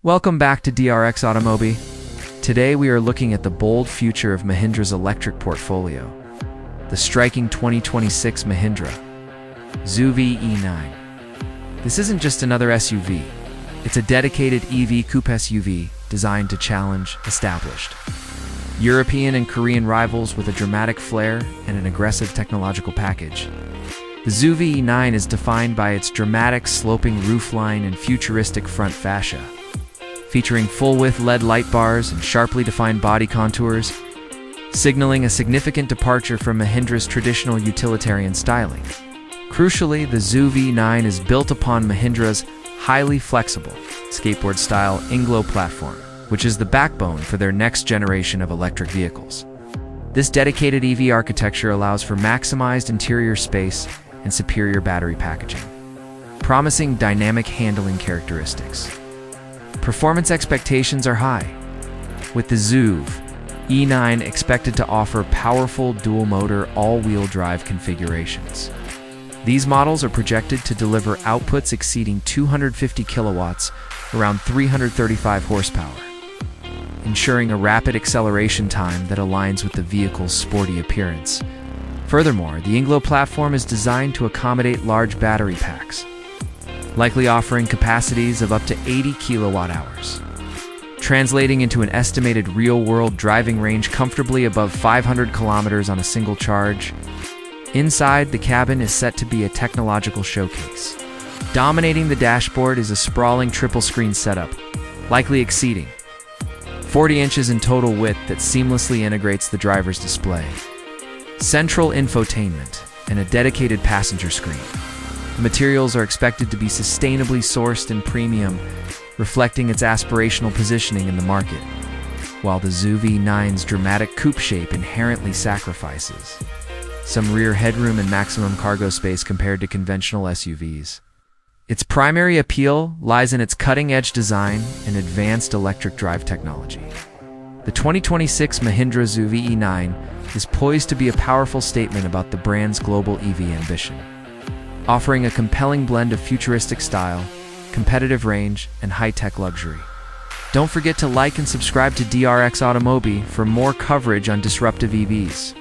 Welcome back to DRX Automobi. Today we are looking at the bold future of Mahindra's electric portfolio, the striking 2026 Mahindra XEV E9. This isn't just another SUV, it's a dedicated EV coupe SUV designed to challenge established European and Korean rivals with a dramatic flair and an aggressive technological package. The XEV E9 is defined by its dramatic sloping roofline and futuristic front fascia, featuring full-width LED light bars and sharply defined body contours, signaling a significant departure from Mahindra's traditional utilitarian styling. Crucially, the XEV E9 is built upon Mahindra's highly flexible, skateboard-style INGLO platform, which is the backbone for their next generation of electric vehicles. This dedicated EV architecture allows for maximized interior space and superior battery packaging, promising dynamic handling characteristics. Performance expectations are high, with the XEV E9 expected to offer powerful dual-motor all-wheel drive configurations. These models are projected to deliver outputs exceeding 250 kilowatts, around 335 horsepower, ensuring a rapid acceleration time that aligns with the vehicle's sporty appearance. Furthermore, the INGLO platform is designed to accommodate large battery packs, likely offering capacities of up to 80 kilowatt-hours, translating into an estimated real-world driving range comfortably above 500 kilometers on a single charge. Inside, the cabin is set to be a technological showcase. Dominating the dashboard is a sprawling triple-screen setup, likely exceeding 40 inches in total width that seamlessly integrates the driver's display, central infotainment, and a dedicated passenger screen. The materials are expected to be sustainably sourced and premium, reflecting its aspirational positioning in the market, while the XEV E9's dramatic coupe shape inherently sacrifices some rear headroom and maximum cargo space compared to conventional SUVs. Its primary appeal lies in its cutting-edge design and advanced electric drive technology. The 2026 Mahindra XEV E9 is poised to be a powerful statement about the brand's global EV ambition, offering a compelling blend of futuristic style, competitive range, and high-tech luxury. Don't forget to like and subscribe to DRX Automobi for more coverage on disruptive EVs.